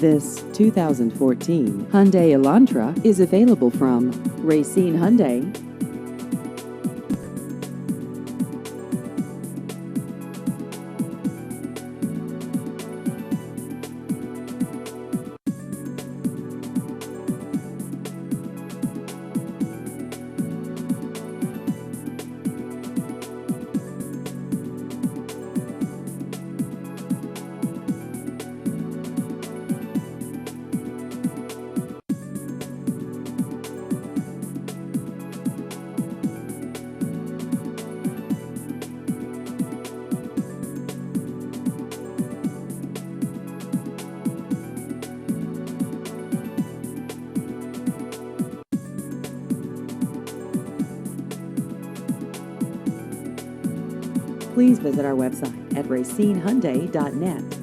This 2014 Hyundai Elantra is available from Racine Hyundai. Please visit our website at racinehyundai.net.